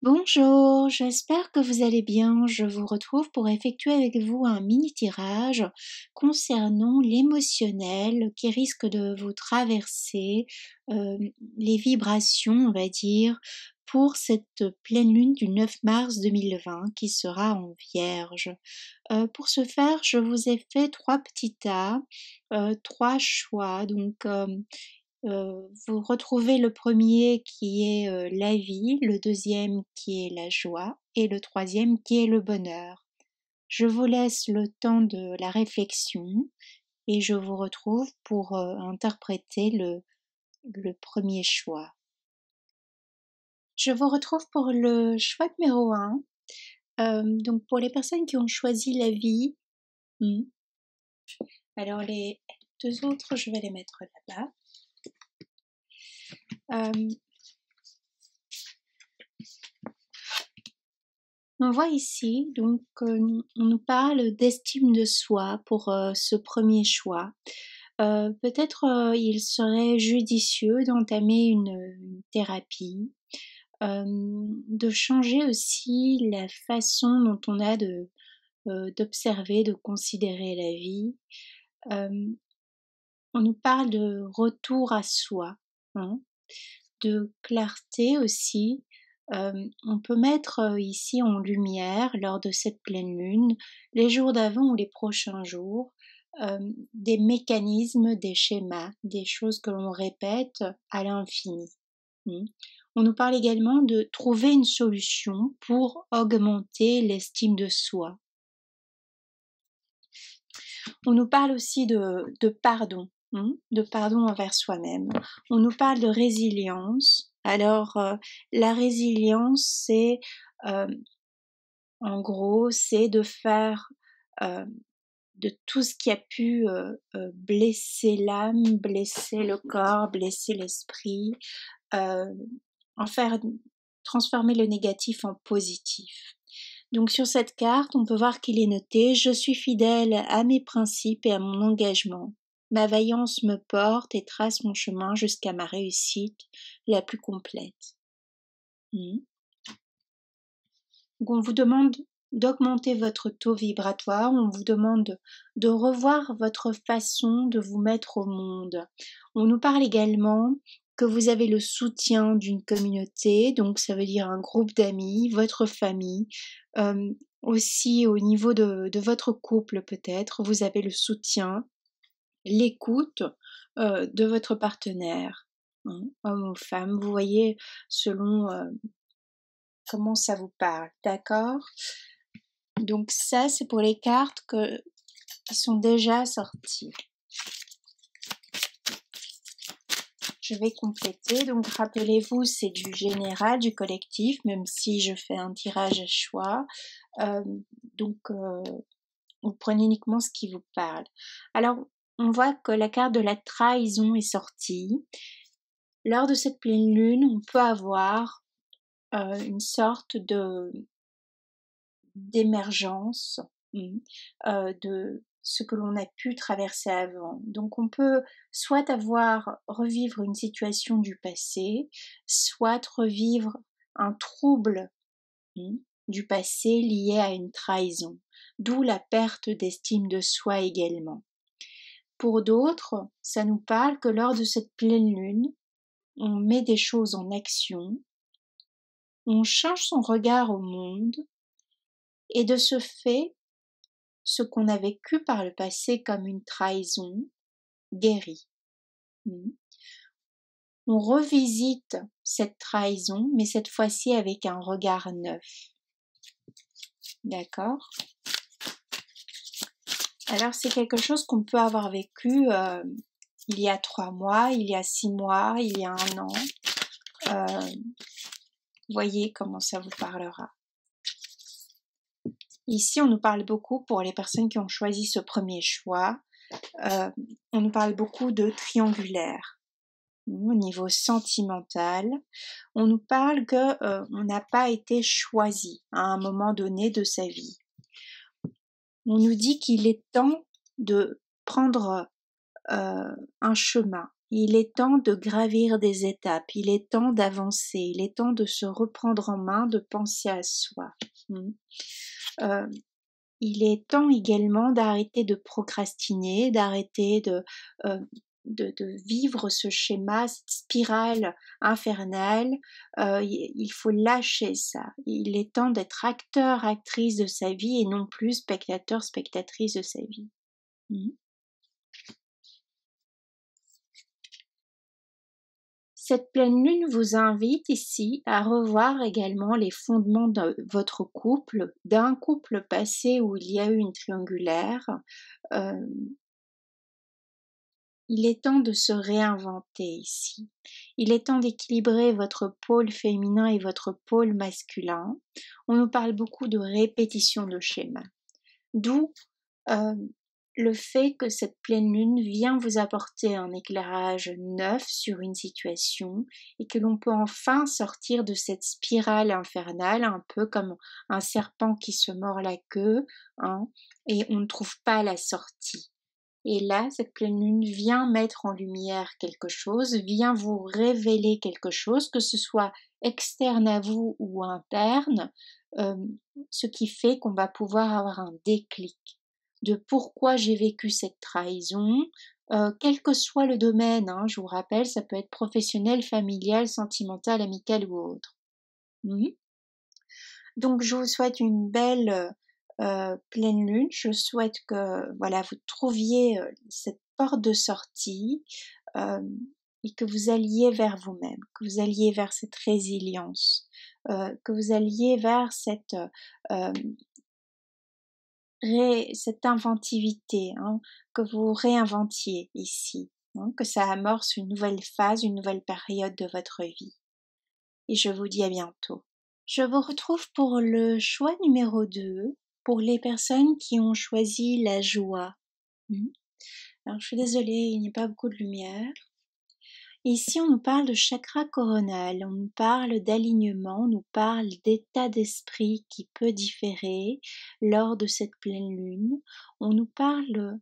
Bonjour, j'espère que vous allez bien. Je vous retrouve pour effectuer avec vous un mini tirage concernant l'émotionnel qui risque de vous traverser, euh, les vibrations, on va dire, pour cette pleine lune du 9 mars 2020 qui sera en Vierge. Pour ce faire, je vous ai fait trois petits tas, trois choix. Vous retrouvez le premier qui est la vie, le deuxième qui est la joie et le troisième qui est le bonheur. Je vous laisse le temps de la réflexion et je vous retrouve pour interpréter le premier choix. Je vous retrouve pour le choix numéro 1. Donc pour les personnes qui ont choisi la vie, alors les deux autres, je vais les mettre là-bas. On voit ici, donc, on nous parle d'estime de soi pour ce premier choix. Peut-être il serait judicieux d'entamer une thérapie, de changer aussi la façon dont on a d'observer, de considérer la vie. On nous parle de retour à soi, hein, de clarté aussi. On peut mettre ici en lumière, lors de cette pleine lune, les jours d'avant ou les prochains jours, des mécanismes, des schémas, des choses que l'on répète à l'infini. On nous parle également de trouver une solution pour augmenter l'estime de soi. On nous parle aussi de pardon, de pardon envers soi-même. On nous parle de résilience. Alors, la résilience, c'est, en gros, c'est de faire de tout ce qui a pu blesser l'âme, blesser le corps, blesser l'esprit, en faire transformer le négatif en positif. Donc sur cette carte, on peut voir qu'il est noté « Je suis fidèle à mes principes et à mon engagement. Ma vaillance me porte et trace mon chemin jusqu'à ma réussite la plus complète. » Donc on vous demande d'augmenter votre taux vibratoire, on vous demande de revoir votre façon de vous mettre au monde. On nous parle également que vous avez le soutien d'une communauté, donc ça veut dire un groupe d'amis, votre famille, aussi au niveau de votre couple peut-être, vous avez le soutien, l'écoute de votre partenaire, homme ou femme, vous voyez selon comment ça vous parle, d'accord? Donc ça c'est pour les cartes qui sont déjà sorties. Je vais compléter, donc rappelez-vous c'est du général, du collectif, même si je fais un tirage à choix, vous prenez uniquement ce qui vous parle. Alors on voit que la carte de la trahison est sortie. Lors de cette pleine lune, on peut avoir une sorte d'émergence de ce que l'on a pu traverser avant. Donc on peut soit revivre une situation du passé, soit revivre un trouble du passé lié à une trahison, d'où la perte d'estime de soi également. Pour d'autres, ça nous parle que lors de cette pleine lune, on met des choses en action, on change son regard au monde, et de ce fait, ce qu'on a vécu par le passé comme une trahison guérit. On revisite cette trahison, mais cette fois-ci avec un regard neuf. D'accord? Alors c'est quelque chose qu'on peut avoir vécu il y a 3 mois, il y a 6 mois, il y a 1 an. Voyez comment ça vous parlera. Ici, on nous parle beaucoup, pour les personnes qui ont choisi ce premier choix, on nous parle beaucoup de triangulaire. Au niveau sentimental, on nous parle que on n'a pas été choisi à un moment donné de sa vie. On nous dit qu'il est temps de prendre un chemin, Il est temps de gravir des étapes, il est temps d'avancer, il est temps de se reprendre en main, de penser à soi. Il est temps également d'arrêter de procrastiner, d'arrêter de vivre ce schéma, cette spirale infernale. Il faut lâcher ça. Il est temps d'être acteur, actrice de sa vie et non plus spectateur, spectatrice de sa vie. Cette pleine lune vous invite ici à revoir également les fondements de votre couple, d'un couple passé où il y a eu une triangulaire. Il est temps de se réinventer ici. Il est temps d'équilibrer votre pôle féminin et votre pôle masculin. On nous parle beaucoup de répétition de schémas. D'où le fait que cette pleine lune vient vous apporter un éclairage neuf sur une situation et que l'on peut enfin sortir de cette spirale infernale, un peu comme un serpent qui se mord la queue, et on ne trouve pas la sortie. Et là, cette pleine lune vient mettre en lumière quelque chose, vient vous révéler quelque chose, que ce soit externe à vous ou interne, ce qui fait qu'on va pouvoir avoir un déclic de pourquoi j'ai vécu cette trahison, quel que soit le domaine, je vous rappelle, ça peut être professionnel, familial, sentimental, amical ou autre. Donc je vous souhaite une belle pleine lune, je souhaite que vous trouviez cette porte de sortie et que vous alliez vers vous-même, que vous alliez vers cette résilience, que vous alliez vers cette inventivité, que vous réinventiez ici, que ça amorce une nouvelle phase, une nouvelle période de votre vie. Et je vous dis à bientôt. Je vous retrouve pour le choix numéro 2, pour les personnes qui ont choisi la joie. Alors je suis désolée, il n'y a pas beaucoup de lumière. Ici, on nous parle de chakra coronal, on nous parle d'alignement, on nous parle d'état d'esprit qui peut différer lors de cette pleine lune. On nous parle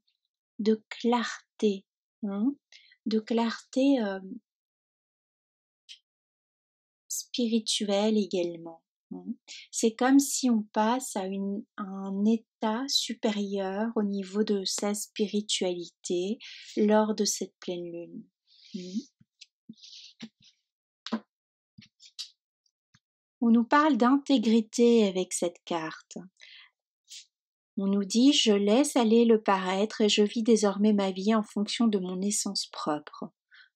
de clarté, de clarté spirituelle également. C'est comme si on passe à un état supérieur au niveau de sa spiritualité lors de cette pleine lune. On nous parle d'intégrité avec cette carte. On nous dit « Je laisse aller le paraître et je vis désormais ma vie en fonction de mon essence propre.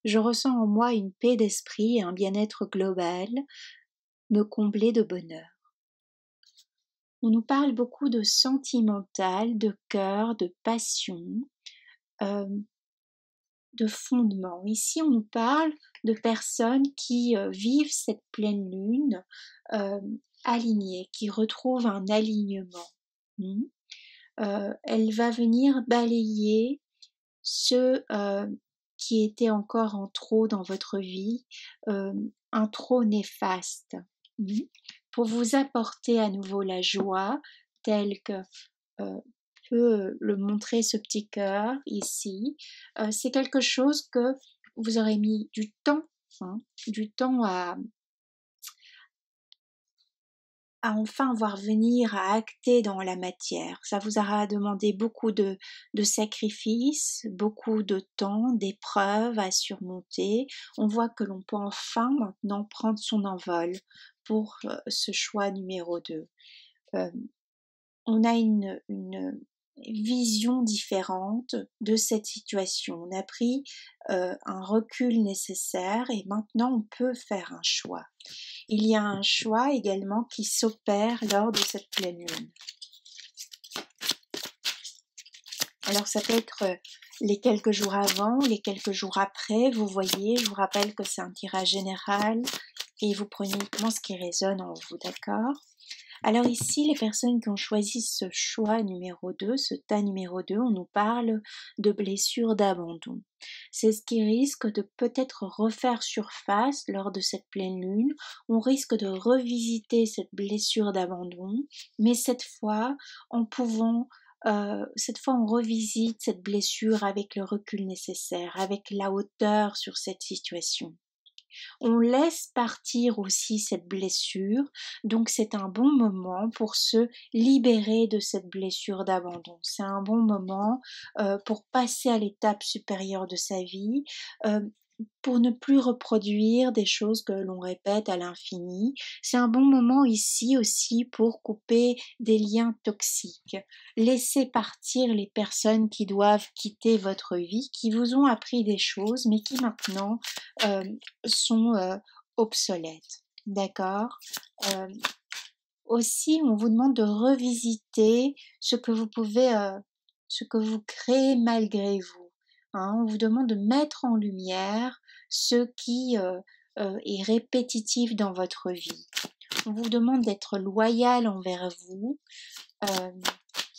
Je ressens en moi une paix d'esprit et un bien-être global, me combler de bonheur. » On nous parle beaucoup de sentimental, de cœur, de passion, de fondement. Ici, on nous parle de personnes qui vivent cette pleine lune alignées, qui retrouvent un alignement. Elle va venir balayer ce qui était encore en trop dans votre vie, un trop néfaste, pour vous apporter à nouveau la joie telle que peut le montrer ce petit cœur ici. C'est quelque chose que vous aurez mis du temps à enfin voir venir, à acter dans la matière. Ça vous aura demandé beaucoup de sacrifices, beaucoup de temps, d'épreuves à surmonter. On voit que l'on peut enfin maintenant prendre son envol pour ce choix numéro 2. On a une vision différente de cette situation. On a pris un recul nécessaire et maintenant on peut faire un choix. Il y a un choix également qui s'opère lors de cette pleine lune. Alors ça peut être les quelques jours avant, les quelques jours après, vous voyez, je vous rappelle que c'est un tirage général et vous prenez uniquement ce qui résonne en vous, d'accord ? Alors ici, les personnes qui ont choisi ce choix numéro 2, ce tas numéro 2, on nous parle de blessures d'abandon. C'est ce qui risque de peut-être refaire surface lors de cette pleine lune. On risque de revisiter cette blessure d'abandon, mais cette fois en pouvant cette fois on revisite cette blessure avec le recul nécessaire, avec la hauteur sur cette situation. On laisse partir aussi cette blessure, donc c'est un bon moment pour se libérer de cette blessure d'abandon. C'est un bon moment pour passer à l'étape supérieure de sa vie, euh, pour ne plus reproduire des choses que l'on répète à l'infini. C'est un bon moment ici aussi pour couper des liens toxiques. Laisser partir les personnes qui doivent quitter votre vie, qui vous ont appris des choses, mais qui maintenant euh, sont obsolètes. D'accord. euh, Aussi, on vous demande de revisiter ce que vous pouvez, ce que vous créez malgré vous. Hein. On vous demande de mettre en lumière ce qui est répétitif dans votre vie. On vous demande d'être loyal envers vous, euh,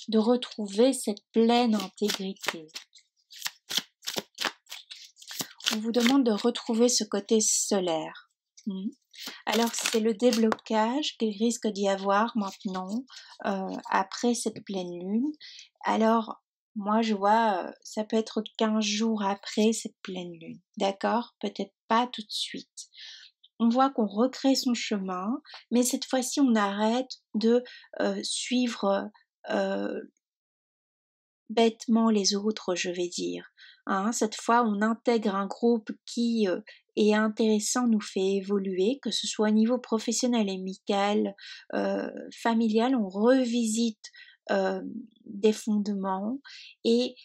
de retrouver cette pleine intégrité. On vous demande de retrouver ce côté solaire. Alors c'est le déblocage qu'il risque d'y avoir maintenant après cette pleine lune. Alors moi je vois ça peut être 15 jours après cette pleine lune, d'accord? Peut-être pas tout de suite. On voit qu'on recrée son chemin, mais cette fois-ci on arrête de suivre euh, bêtement les autres, je vais dire. Hein, cette fois, on intègre un groupe qui est intéressant, nous fait évoluer, que ce soit au niveau professionnel, amical, familial, on revisite des fondements et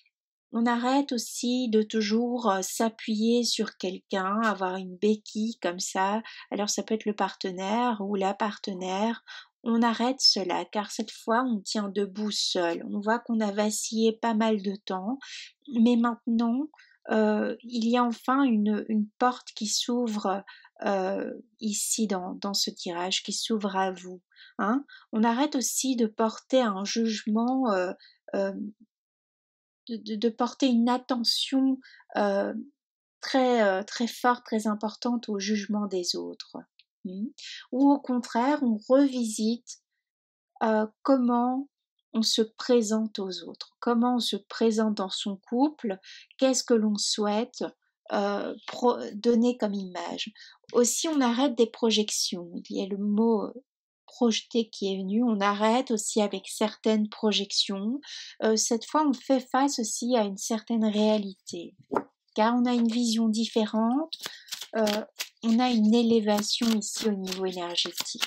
on arrête aussi de toujours s'appuyer sur quelqu'un, avoir une béquille comme ça. Alors ça peut être le partenaire ou la partenaire. On arrête cela car cette fois on tient debout seul. On voit qu'on a vacillé pas mal de temps, mais maintenant il y a enfin une porte qui s'ouvre ici dans ce tirage, qui s'ouvre à vous. Hein. On arrête aussi de porter un jugement euh, de porter une attention euh, très forte, très importante au jugement des autres. Ou au contraire, on revisite comment on se présente aux autres, comment on se présente dans son couple, qu'est-ce que l'on souhaite donner comme image. Aussi, on arrête des projections. Il y a le mot projeté qui est venu. On arrête aussi avec certaines projections. Cette fois, on fait face aussi à une certaine réalité, car on a une vision différente. On a une élévation ici au niveau énergétique.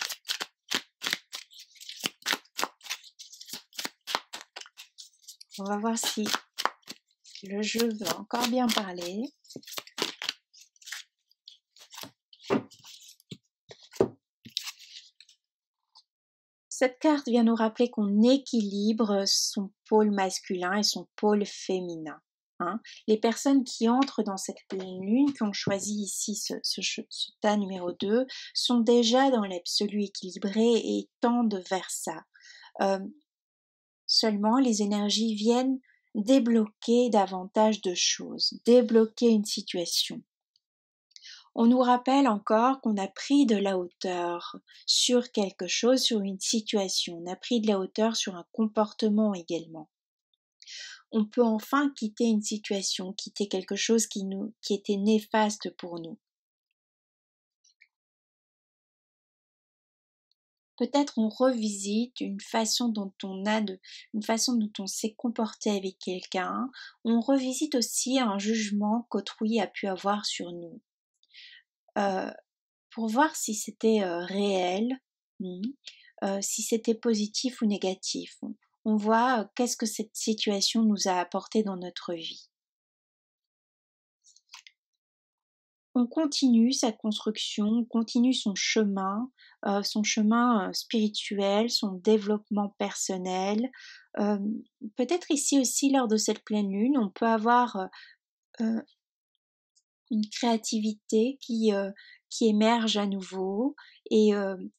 On va voir si le jeu veut encore bien parler. Cette carte vient nous rappeler qu'on équilibre son pôle masculin et son pôle féminin. Hein. Les personnes qui entrent dans cette pleine lune, qui ont choisi ici ce tas numéro 2, sont déjà dans l'absolu équilibré et tendent vers ça. Seulement, les énergies viennent débloquer davantage de choses, débloquer une situation. On nous rappelle encore qu'on a pris de la hauteur sur quelque chose, sur une situation. On a pris de la hauteur sur un comportement également. On peut enfin quitter une situation, quitter quelque chose qui était néfaste pour nous. Peut-être on revisite une façon dont on s'est comporté avec quelqu'un. On revisite aussi un jugement qu'autrui a pu avoir sur nous. Pour voir si c'était réel, si c'était positif ou négatif. On voit qu'est-ce que cette situation nous a apporté dans notre vie. On continue sa construction, on continue son chemin spirituel, son développement personnel. Peut-être ici aussi lors de cette pleine lune, on peut avoir une créativité qui émerge à nouveau et on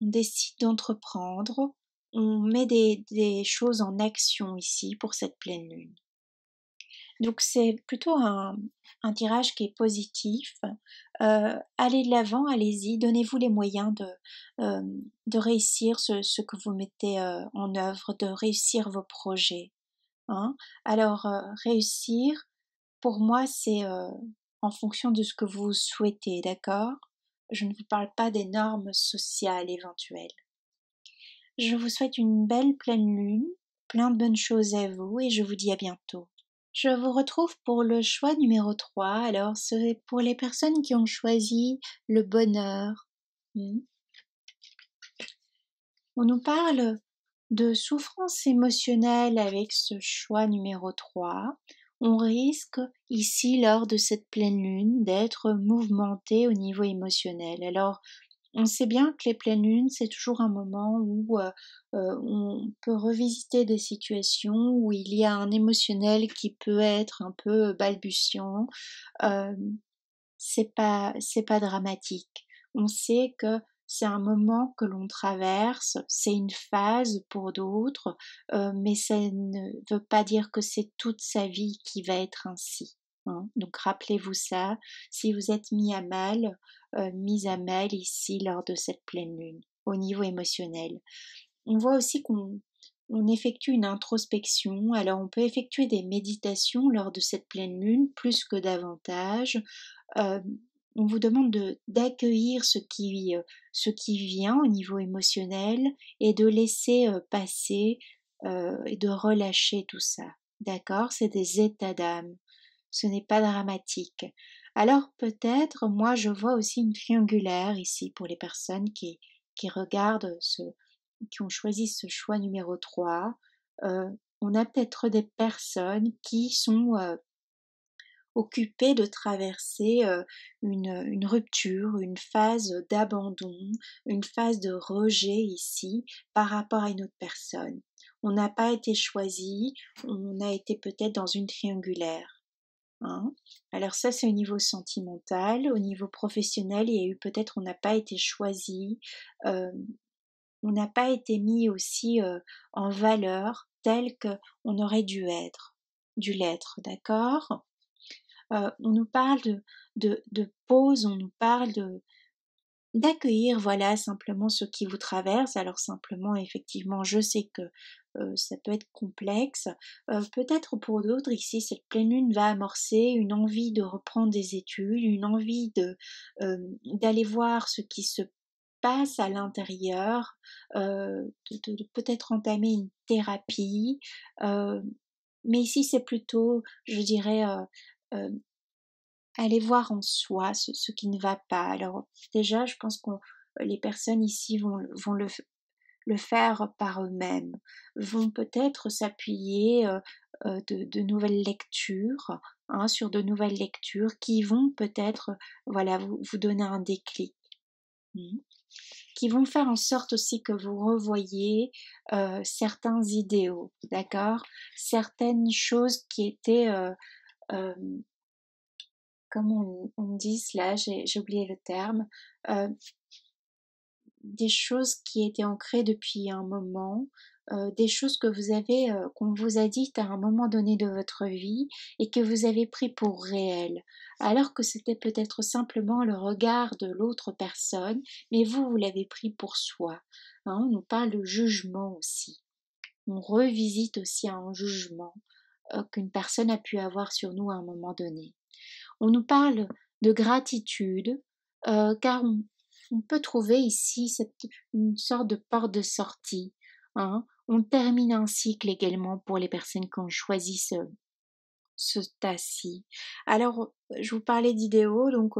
décide d'entreprendre, on met des choses en action ici pour cette pleine lune. Donc c'est plutôt un tirage qui est positif. Allez de l'avant, allez-y, donnez-vous les moyens de réussir ce que vous mettez en œuvre, de réussir vos projets. Hein. Alors réussir, pour moi, c'est en fonction de ce que vous souhaitez, d'accord? Je ne vous parle pas des normes sociales éventuelles. Je vous souhaite une belle pleine lune, plein de bonnes choses à vous et je vous dis à bientôt. Je vous retrouve pour le choix numéro 3. Alors, c'est pour les personnes qui ont choisi le bonheur. On nous parle de souffrance émotionnelle avec ce choix numéro 3. On risque ici, lors de cette pleine lune, d'être mouvementé au niveau émotionnel. Alors, on sait bien que les pleines lunes, c'est toujours un moment où on peut revisiter des situations où il y a un émotionnel qui peut être un peu balbutiant. Euh, c'est pas dramatique. On sait que c'est un moment que l'on traverse, c'est une phase pour d'autres, mais ça ne veut pas dire que c'est toute sa vie qui va être ainsi. Hein. Donc rappelez-vous ça, si vous êtes mis à mal ici lors de cette pleine lune, au niveau émotionnel. On voit aussi qu'on effectue une introspection, alors on peut effectuer des méditations lors de cette pleine lune plus que davantage. Euh, on vous demande d'accueillir ce qui vient au niveau émotionnel et de laisser passer et de relâcher tout ça. D'accord? C'est des états d'âme. Ce n'est pas dramatique. Alors peut-être, moi je vois aussi une triangulaire ici pour les personnes qui regardent qui ont choisi ce choix numéro 3. On a peut-être des personnes qui sont occupées de traverser une rupture, une phase d'abandon, une phase de rejet ici par rapport à une autre personne. On n'a pas été choisi, on a été peut-être dans une triangulaire. Hein. Alors ça c'est au niveau sentimental, au niveau professionnel il y a eu peut-être on n'a pas été choisi, euh, on n'a pas été mis aussi en valeur tel qu'on aurait dû l'être, d'accord? On nous parle de pause, on nous parle d'accueillir, voilà, simplement ce qui vous traverse. Alors simplement, effectivement, je sais que ça peut être complexe. Peut-être pour d'autres, ici, cette pleine lune va amorcer une envie de reprendre des études, une envie d'aller voir ce qui se passe à l'intérieur, de peut-être entamer une thérapie. euh, mais ici, c'est plutôt, je dirais, euh, aller voir en soi ce qui ne va pas. Alors déjà, je pense que les personnes ici vont le faire par eux-mêmes, vont peut-être s'appuyer de nouvelles lectures, hein, sur de nouvelles lectures qui vont peut-être voilà, vous donner un déclic. Qui vont faire en sorte aussi que vous revoyez certains idéaux, d'accord? Certaines choses qui étaient euh, comment on dit cela, j'ai oublié le terme, euh, des choses qui étaient ancrées depuis un moment, des choses que vous avez, qu'on vous a dites à un moment donné de votre vie et que vous avez pris pour réel, alors que c'était peut-être simplement le regard de l'autre personne, mais vous l'avez pris pour soi. Hein, on nous parle de jugement aussi. On revisite aussi un jugement qu'une personne a pu avoir sur nous à un moment donné. On nous parle de gratitude, car on peut trouver ici une sorte de porte de sortie. Hein. On termine un cycle également pour les personnes qui ont choisi ce tas-ci. Alors, je vous parlais d'idéaux, donc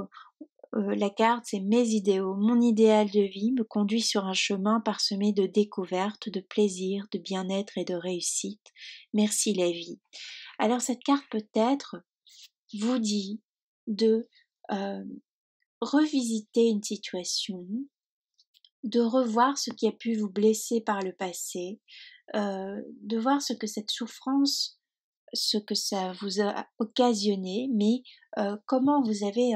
la carte c'est mes idéaux. Mon idéal de vie me conduit sur un chemin parsemé de découvertes, de plaisir, de bien-être et de réussite. Merci la vie. Alors cette carte peut-être vous dit de euh, revisiter une situation, de revoir ce qui a pu vous blesser par le passé, de voir ce que cette souffrance, ce que ça vous a occasionné, mais comment vous avez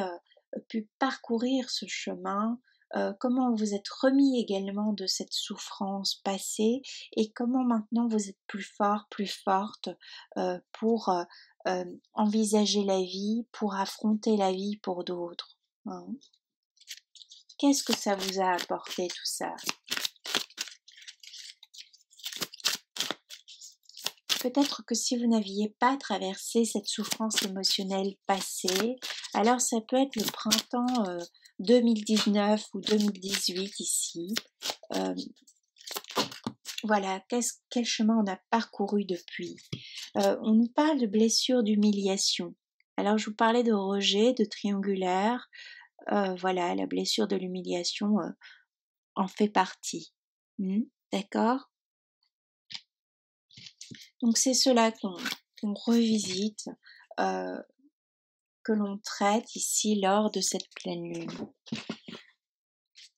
pu parcourir ce chemin, comment vous êtes remis également de cette souffrance passée et comment maintenant vous êtes plus fort, plus forte pour envisager la vie, pour affronter la vie pour d'autres, hein. Qu'est-ce que ça vous a apporté tout ça? Peut-être que si vous n'aviez pas traversé cette souffrance émotionnelle passée, alors ça peut être le printemps 2019 ou 2018 ici. Voilà, quel chemin on a parcouru depuis. On nous parle de blessures d'humiliation. Alors je vous parlais de rejet, de triangulaire. Voilà, la blessure de l'humiliation en fait partie. D'accord? Donc c'est cela qu'on revisite, que l'on traite ici lors de cette pleine lune.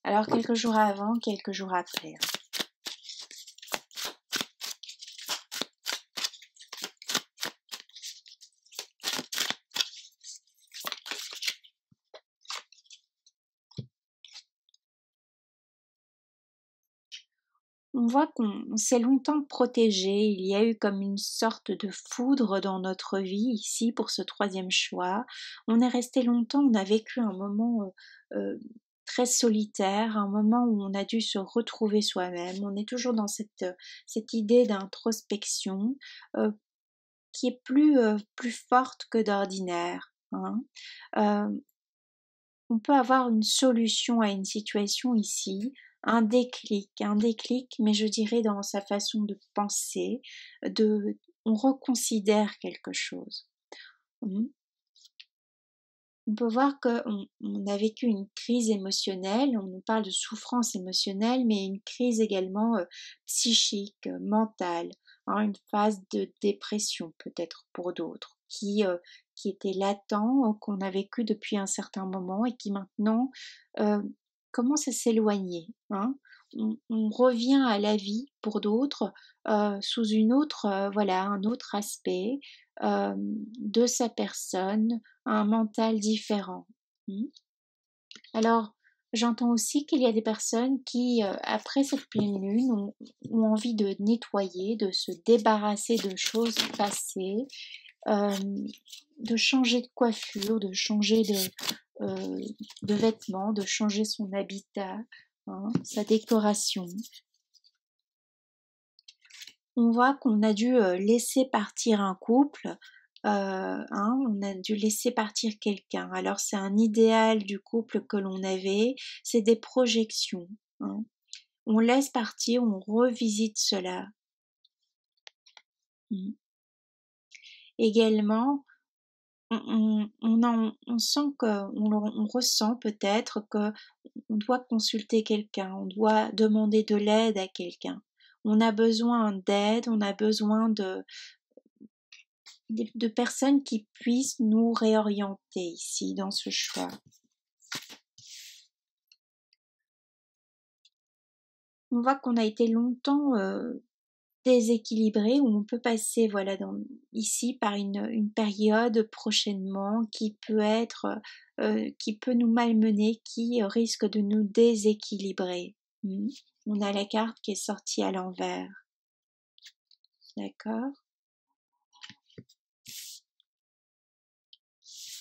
Alors quelques jours avant, quelques jours après. On voit qu'on s'est longtemps protégé, il y a eu comme une sorte de foudre dans notre vie ici pour ce troisième choix. On est resté longtemps, on a vécu un moment très solitaire, un moment où on a dû se retrouver soi-même. On est toujours dans cette idée d'introspection qui est plus forte que d'ordinaire, hein. On peut avoir une solution à une situation ici, un déclic, mais je dirais dans sa façon de penser, on reconsidère quelque chose. On peut voir qu'on a vécu une crise émotionnelle, on nous parle de souffrance émotionnelle, mais une crise également psychique, mentale, hein, une phase de dépression peut-être pour d'autres, qui était latent, qu'on a vécu depuis un certain moment et qui maintenant commence à s'éloigner, hein. On revient à la vie pour d'autres sous une autre, voilà, un autre aspect de sa personne, un mental différent. Alors, j'entends aussi qu'il y a des personnes qui, après cette pleine lune, ont envie de nettoyer, de se débarrasser de choses passées, de changer de coiffure, de changer de vêtements, de changer son habitat, hein, sa décoration. On voit qu'on a dû laisser partir un couple, hein, on a dû laisser partir quelqu'un. Alors c'est un idéal du couple que l'on avait, c'est des projections, hein. On laisse partir, on revisite cela. Également, on sent on ressent peut-être que on doit consulter quelqu'un, on doit demander de l'aide à quelqu'un. On a besoin d'aide, on a besoin de personnes qui puissent nous réorienter ici dans ce choix. On voit qu'on a été longtemps déséquilibré, où on peut passer voilà ici par une période prochainement qui peut être qui peut nous malmener, qui risque de nous déséquilibrer. On a la carte qui est sortie à l'envers. D'accord?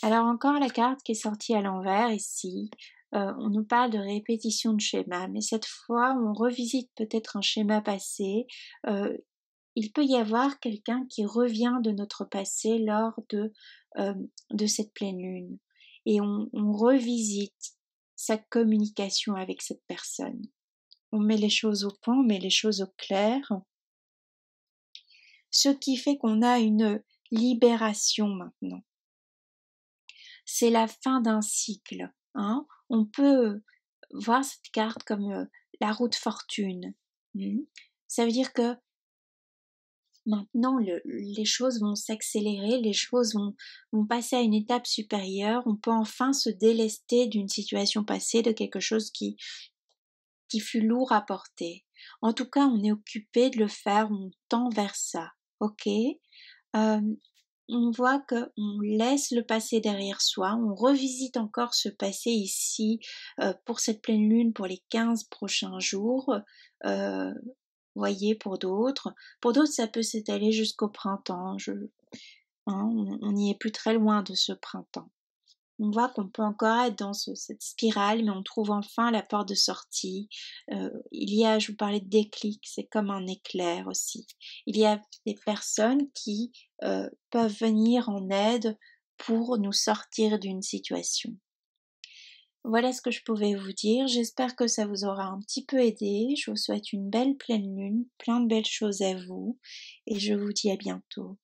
Alors encore la carte qui est sortie à l'envers ici, on nous parle de répétition de schéma, mais cette fois on revisite peut-être un schéma passé. Il peut y avoir quelqu'un qui revient de notre passé lors de cette pleine lune, et on revisite sa communication avec cette personne. On met les choses au point, on met les choses au clair, ce qui fait qu'on a une libération maintenant. C'est la fin d'un cycle, hein. On peut voir cette carte comme la roue de fortune. Ça veut dire que maintenant les choses vont s'accélérer, les choses vont passer à une étape supérieure, on peut enfin se délester d'une situation passée, de quelque chose qui fut lourd à porter. En tout cas, on est occupé de le faire, on tend vers ça, ok? On voit qu'on laisse le passé derrière soi, on revisite encore ce passé ici pour cette pleine lune, pour les 15 prochains jours, voyez, pour d'autres ça peut s'étaler jusqu'au printemps. hein, on n'y est plus très loin de ce printemps. On voit qu'on peut encore être dans cette spirale, mais on trouve enfin la porte de sortie. Je vous parlais de déclic, c'est comme un éclair aussi. Il y a des personnes qui peuvent venir en aide pour nous sortir d'une situation. Voilà ce que je pouvais vous dire. J'espère que ça vous aura un petit peu aidé. Je vous souhaite une belle pleine lune, plein de belles choses à vous, et je vous dis à bientôt.